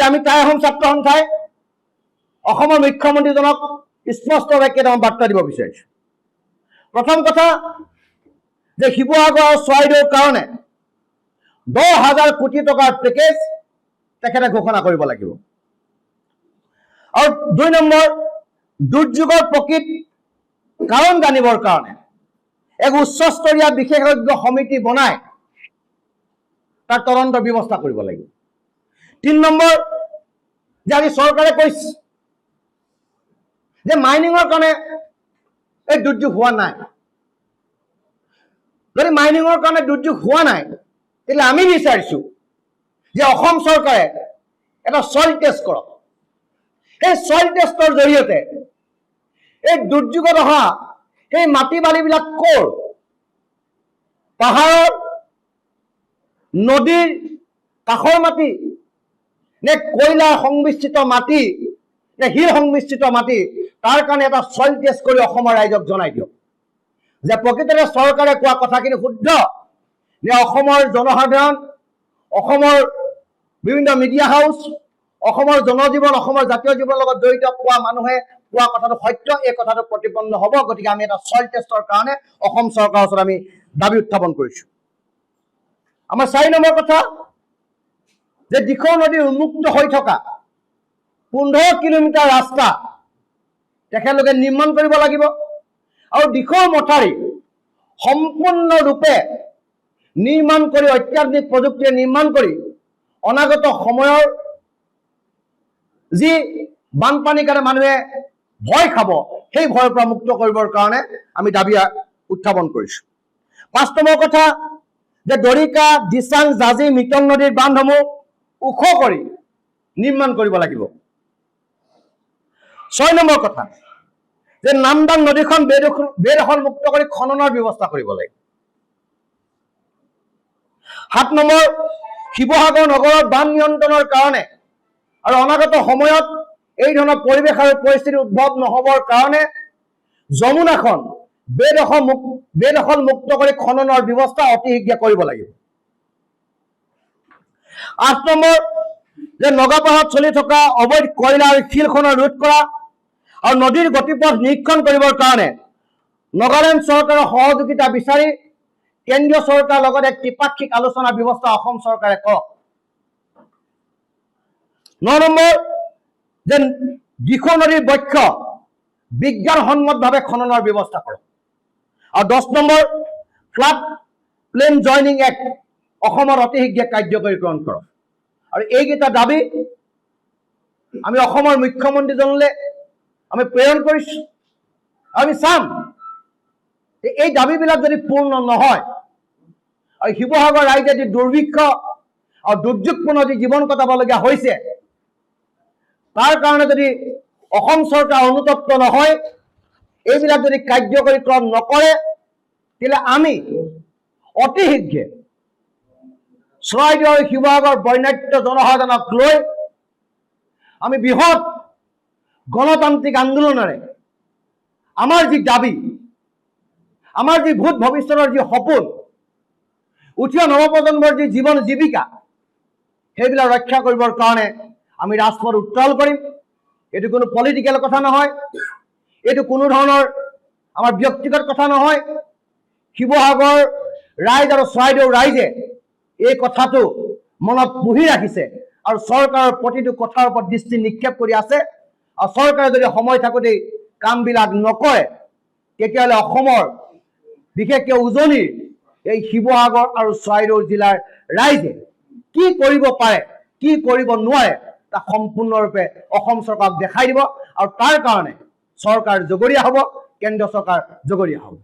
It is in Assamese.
আমি টাই আহোম ছাত্ৰ সন্থাই অসমৰ মুখ্যমন্ত্ৰীজনক স্পষ্টভাৱে কেইটামান বাৰ্তা দিব বিচাৰিছোঁ। প্ৰথম কথা যে শিৱসাগৰ আৰু চৰাইদেউৰ কাৰণে 10,000 কোটি টকাৰ পেকেজ তেখেতে ঘোষণা কৰিব লাগিব। আৰু 2 নম্বৰ, দুৰ্যোগৰ প্ৰকৃত কাৰণ জানিবৰ কাৰণে এক উচ্চস্তৰীয় বিশেষজ্ঞ সমিতি বনাই তাৰ তদন্ত ব্যৱস্থা কৰিব লাগিব। 3 নম্বৰ, যে আজি চৰকাৰে কৈছে যে মাইনিঙৰ কাৰণে এই দুৰ্যোগ হোৱা নাই। যদি মাইনিঙৰ কাৰণে দুৰ্যোগ হোৱা নাই, তেতিয়াহ'লে আমি বিচাৰিছোঁ যে অসম চৰকাৰে এটা চইল টেষ্ট কৰক। সেই চইল টেষ্টৰ জৰিয়তে এই দুৰ্যোগত অহা সেই মাটি বালিবিলাক ক'ৰ, পাহাৰৰ, নদীৰ কাষৰ মাটি নে কয়লাৰ সংমিশ্ৰিত মাটি নে শিল সংমিশ্ৰিত মাটি, তাৰ কাৰণে এটা চইল টেষ্ট কৰি অসমৰ ৰাইজক জনাই দিয়ক যে প্ৰকৃততে চৰকাৰে কোৱা কথাখিনি শুদ্ধ নে অসমৰ জনসাধাৰণ, অসমৰ বিভিন্ন মিডিয়া হাউচ, অসমৰ জনজীৱন, অসমৰ জাতীয় জীৱনৰ লগত জড়িত কোৱা মানুহে কোৱা কথাটো সত্য, এই কথাটো প্ৰতিপন্ন হ'ব। গতিকে আমি এটা চইল টেষ্টৰ কাৰণে অসম চৰকাৰৰ ওচৰত আমি দাবী উত্থাপন কৰিছোঁ। আমাৰ 4 নম্বৰ কথা যে দিখৌ নদীৰ উন্মুক্ত হৈ থকা 15 কিলোমিটাৰ ৰাস্তা তেখেতলোকে নিৰ্মাণ কৰিব লাগিব। আৰু দিখৌ মথাউৰি সম্পূৰ্ণৰূপে নিৰ্মাণ কৰি, অত্যাধুনিক প্ৰযুক্তিৰে নিৰ্মাণ কৰি অনাগত সময়ৰ যি বানপানীৰ কাৰণে মানুহে ভয় খাব, সেই ভয়ৰ পৰা মুক্ত কৰিবৰ কাৰণে আমি দাবী উত্থাপন কৰিছোঁ। 5 নম্বৰ কথা যে দৰিকা, দিচাং, জাঁজি, মিতং নদীৰ বান্ধসমূহ ওখ কৰি নিৰ্মাণ কৰিব লাগিব। 6 নম্বৰ কথা যে নামদাং নদীখন বেদখল মুক্ত কৰি খননৰ ব্যৱস্থা কৰিব লাগিব। 7 নম্বৰ, শিৱসাগৰ নগৰৰ বান নিয়ন্ত্ৰণৰ কাৰণে আৰু অনাগত সময়ত এই ধৰণৰ পৰিৱেশ আৰু পৰিস্থিতি উদ্ভৱ নহবৰ কাৰণে যমুনাখন বেদখল মুক্ত কৰি খননৰ ব্যৱস্থা অতি শীঘ্ৰে কৰিব লাগিব। 8 নম্বৰ, যে নগাপাহাৰত চলি থকা অবৈধ কয়লা আৰু শিল খনন ৰোধ কৰা আৰু নদীৰ গতিপথ নিৰীক্ষণ কৰিবৰ কাৰণে নাগালেণ্ড চৰকাৰৰ সহযোগিতা বিচাৰি কেন্দ্ৰীয় চৰকাৰৰ লগত এক ত্ৰিপাক্ষিক আলোচনাৰ ব্যৱস্থা অসম চৰকাৰে কৰক। 9 নম্বৰ, যে দিখৌ নদীৰ বক্ষ বিজ্ঞানসন্মতভাৱে খননৰ ব্যৱস্থা কৰক। আৰু 10 number, flood plain zoning act অসমত অতি শীঘ্ৰে কাৰ্যকৰীকৰণ কৰক। আৰু এইকেইটা দাবী আমি অসমৰ মুখ্যমন্ত্ৰীজনলৈ আমি প্ৰেৰণ কৰিছোঁ। আমি চাম এই দাবীবিলাক যদি পূৰ্ণ নহয় আৰু শিৱসাগৰ ৰাইজে যি দুৰ্ভিক্ষ আৰু দুৰ্যোগপূৰ্ণ যি জীৱন কটাবলগীয়া হৈছে, তাৰ কাৰণে যদি অসম চৰকাৰ অনুতপ্ত নহয়, এইবিলাক যদি কাৰ্যকৰীকৰণ নকৰে, তেতিয়াহ'লে আমি অতি শীঘ্ৰে চৰাইদেউ আৰু শিৱসাগৰ বৰ্ণাঢ্য জনসাধাৰণক লৈ আমি বৃহৎ গণতান্ত্ৰিক আন্দোলনেৰে আমাৰ যি দাবী, আমাৰ যি ভূত ভৱিষ্যতৰ যি সপোন, উঠি অহা নৱপ্ৰজন্মৰ যি জীৱন জীৱিকা, সেইবিলাক ৰক্ষা কৰিবৰ কাৰণে আমি ৰাজপথ উত্তোলন কৰিম। এইটো কোনো পলিটিকেল কথা নহয়, এইটো কোনো ধৰণৰ আমাৰ ব্যক্তিগত কথা নহয়। শিৱসাগৰ ৰাইজ আৰু চৰাইদেউ ৰাইজে এই কথাটো মনত পুহি ৰাখিছে আৰু চৰকাৰৰ প্ৰতিটো কথাৰ ওপৰত দৃষ্টি নিক্ষেপ কৰি আছে। আৰু চৰকাৰে যদি সময় থাকোঁতেই কামবিলাক নকৰে, তেতিয়াহ'লে অসমৰ বিশেষকৈ উজনিৰ এই শিৱসাগৰ আৰু চৰাইদেউ জিলাৰ ৰাইজে কি কৰিব পাৰে, কি কৰিব নোৱাৰে, তাক সম্পূৰ্ণৰূপে অসম চৰকাৰক দেখাই দিব। আৰু তাৰ কাৰণে চৰকাৰ জগৰীয়া হ'ব, কেন্দ্ৰীয় চৰকাৰ জগৰীয়া হ'ব।